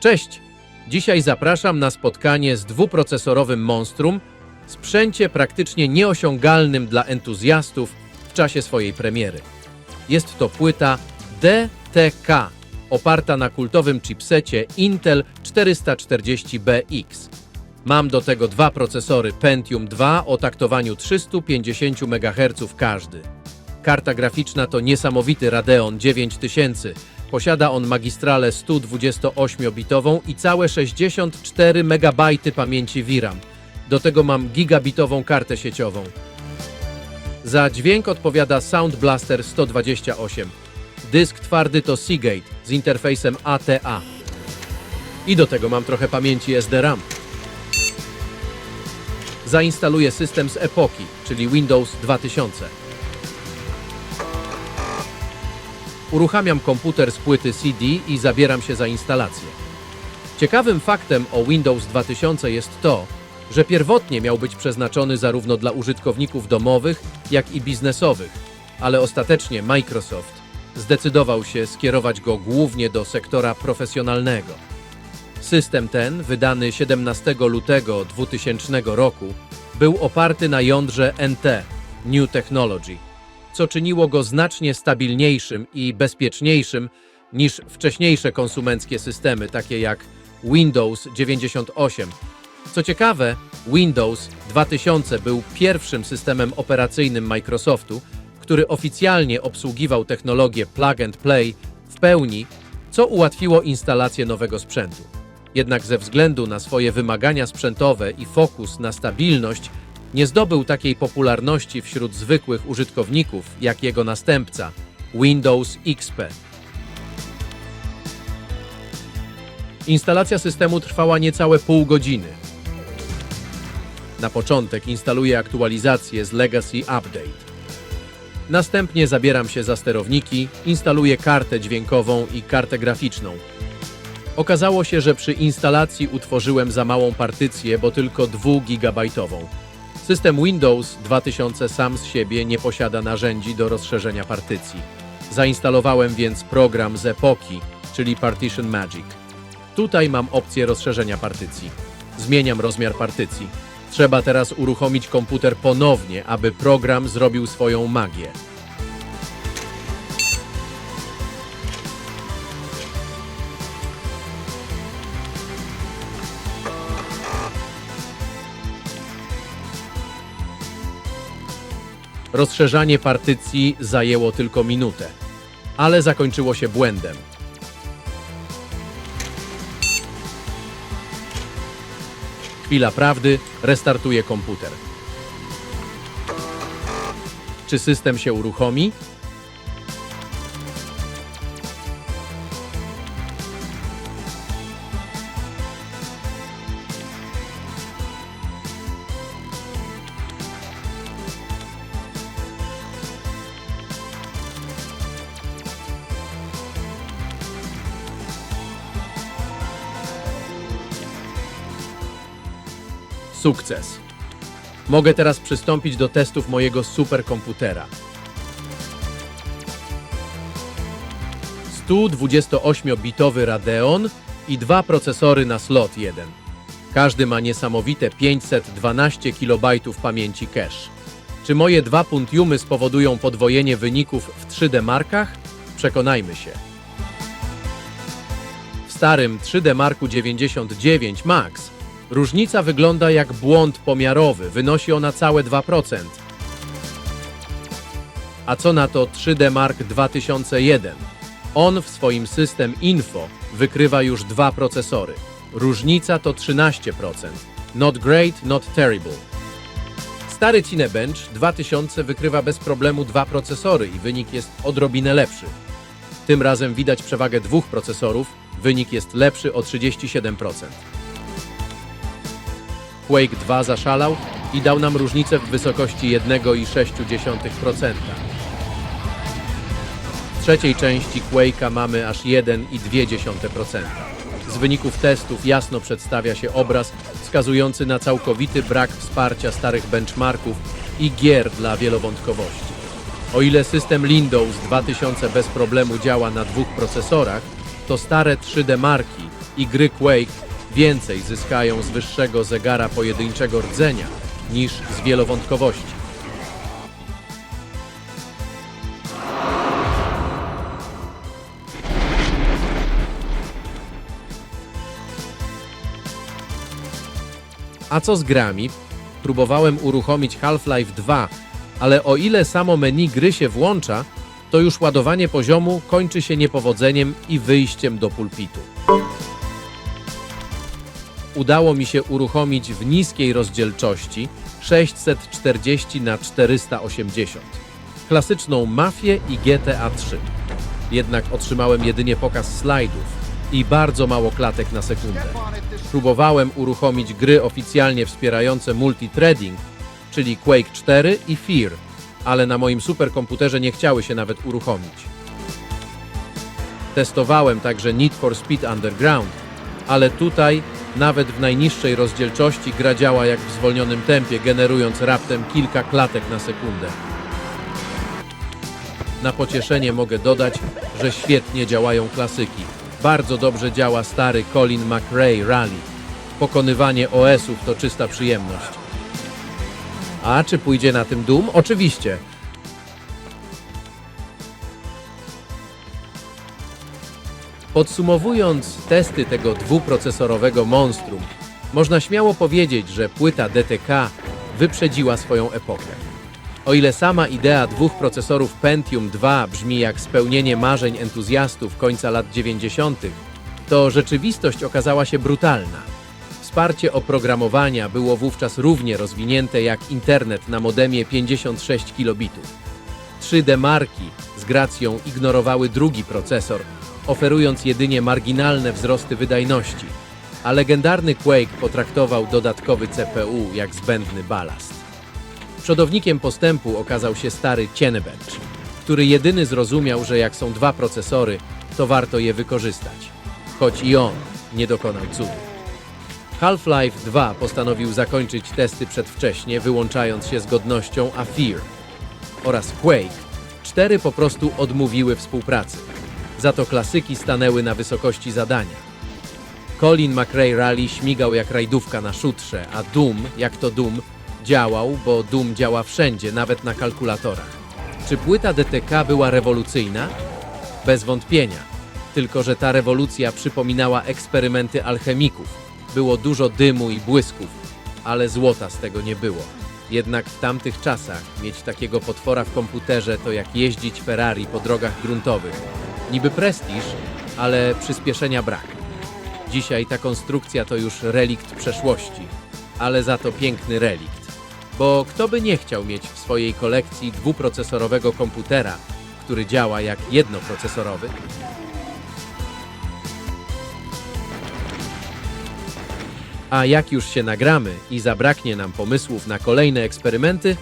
Cześć! Dzisiaj zapraszam na spotkanie z dwuprocesorowym monstrum, sprzęcie praktycznie nieosiągalnym dla entuzjastów w czasie swojej premiery. Jest to płyta DTK, oparta na kultowym chipsecie Intel 440BX. Mam do tego dwa procesory Pentium 2 o taktowaniu 350 MHz każdy. Karta graficzna to niesamowity Radeon 9000. Posiada on magistralę 128-bitową i całe 64 MB pamięci VRAM. Do tego mam gigabitową kartę sieciową. Za dźwięk odpowiada Sound Blaster 128. Dysk twardy to Seagate z interfejsem ATA. I do tego mam trochę pamięci SD-RAM. Zainstaluję system z epoki, czyli Windows 2000. Uruchamiam komputer z płyty CD i zabieram się za instalację. Ciekawym faktem o Windows 2000 jest to, że pierwotnie miał być przeznaczony zarówno dla użytkowników domowych, jak i biznesowych, ale ostatecznie Microsoft zdecydował się skierować go głównie do sektora profesjonalnego. System ten, wydany 17 lutego 2000 roku, był oparty na jądrze NT, New Technology, co czyniło go znacznie stabilniejszym i bezpieczniejszym niż wcześniejsze konsumenckie systemy, takie jak Windows 98. Co ciekawe, Windows 2000 był pierwszym systemem operacyjnym Microsoftu, który oficjalnie obsługiwał technologię Plug and Play w pełni, co ułatwiło instalację nowego sprzętu. Jednak ze względu na swoje wymagania sprzętowe i fokus na stabilność, nie zdobył takiej popularności wśród zwykłych użytkowników jak jego następca, Windows XP. Instalacja systemu trwała niecałe pół godziny. Na początek instaluję aktualizację z Legacy Update. Następnie zabieram się za sterowniki, instaluję kartę dźwiękową i kartę graficzną. Okazało się, że przy instalacji utworzyłem za małą partycję, bo tylko 2-gigabajtową. System Windows 2000 sam z siebie nie posiada narzędzi do rozszerzenia partycji. Zainstalowałem więc program z epoki, czyli Partition Magic. Tutaj mam opcję rozszerzenia partycji. Zmieniam rozmiar partycji. Trzeba teraz uruchomić komputer ponownie, aby program zrobił swoją magię. Rozszerzanie partycji zajęło tylko minutę, ale zakończyło się błędem. Chwila prawdy, restartuję komputer. Czy system się uruchomi? Sukces. Mogę teraz przystąpić do testów mojego superkomputera. 128-bitowy Radeon i dwa procesory na slot 1. Każdy ma niesamowite 512 KB pamięci cache. Czy moje dwa Pentiumy spowodują podwojenie wyników w 3D Markach? Przekonajmy się. W starym 3D Marku 99 Max różnica wygląda jak błąd pomiarowy, wynosi ona całe 2%. A co na to 3D Mark 2001? On w swoim System Info wykrywa już dwa procesory. Różnica to 13%. Not great, not terrible. Stary Cinebench 2000 wykrywa bez problemu dwa procesory i wynik jest odrobinę lepszy. Tym razem widać przewagę dwóch procesorów, wynik jest lepszy o 37%. Quake 2 zaszalał i dał nam różnicę w wysokości 1,6%. W trzeciej części Quake'a mamy aż 1,2%. Z wyników testów jasno przedstawia się obraz wskazujący na całkowity brak wsparcia starych benchmarków i gier dla wielowątkowości. O ile system Windows 2000 bez problemu działa na dwóch procesorach, to stare 3D Marki i gry Quake więcej zyskają z wyższego zegara pojedynczego rdzenia niż z wielowątkowości. A co z grami? Próbowałem uruchomić Half-Life 2, ale o ile samo menu gry się włącza, to już ładowanie poziomu kończy się niepowodzeniem i wyjściem do pulpitu. Udało mi się uruchomić w niskiej rozdzielczości 640 na 480 klasyczną Mafię i GTA 3. Jednak otrzymałem jedynie pokaz slajdów i bardzo mało klatek na sekundę. Próbowałem uruchomić gry oficjalnie wspierające multithreading, czyli Quake 4 i Fear, ale na moim superkomputerze nie chciały się nawet uruchomić. Testowałem także Need for Speed Underground, ale tutaj nawet w najniższej rozdzielczości gra działa jak w zwolnionym tempie, generując raptem kilka klatek na sekundę. Na pocieszenie mogę dodać, że świetnie działają klasyki. Bardzo dobrze działa stary Colin McRae Rally. Pokonywanie OS-ów to czysta przyjemność. A czy pójdzie na tym Doom? Oczywiście. Podsumowując testy tego dwuprocesorowego monstrum, można śmiało powiedzieć, że płyta DTK wyprzedziła swoją epokę. O ile sama idea dwóch procesorów Pentium 2 brzmi jak spełnienie marzeń entuzjastów końca lat 90., to rzeczywistość okazała się brutalna. Wsparcie oprogramowania było wówczas równie rozwinięte jak internet na modemie 56 kilobitów. 3D marki z gracją ignorowały drugi procesor, oferując jedynie marginalne wzrosty wydajności, a legendarny Quake potraktował dodatkowy CPU jak zbędny balast. Przodownikiem postępu okazał się stary Cinebench, który jedyny zrozumiał, że jak są dwa procesory, to warto je wykorzystać, choć i on nie dokonał cudu. Half-Life 2 postanowił zakończyć testy przedwcześnie, wyłączając się z godnością, a Fear oraz Quake 4 po prostu odmówiły współpracy. Za to klasyki stanęły na wysokości zadania. Colin McRae Rally śmigał jak rajdówka na szutrze, a Doom, jak to Doom, działał, bo Doom działa wszędzie, nawet na kalkulatorach. Czy płyta DTK była rewolucyjna? Bez wątpienia. Tylko że ta rewolucja przypominała eksperymenty alchemików. Było dużo dymu i błysków, ale złota z tego nie było. Jednak w tamtych czasach mieć takiego potwora w komputerze to jak jeździć Ferrari po drogach gruntowych. Niby prestiż, ale przyspieszenia brak. Dzisiaj ta konstrukcja to już relikt przeszłości, ale za to piękny relikt. Bo kto by nie chciał mieć w swojej kolekcji dwuprocesorowego komputera, który działa jak jednoprocesorowy? A jak już się nagramy i zabraknie nam pomysłów na kolejne eksperymenty,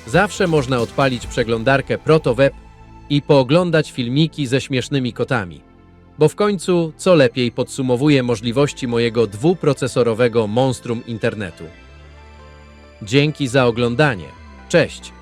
zawsze można odpalić przeglądarkę ProtoWeb i pooglądać filmiki ze śmiesznymi kotami. Bo w końcu co lepiej podsumowuje możliwości mojego dwuprocesorowego monstrum internetu. Dzięki za oglądanie. Cześć!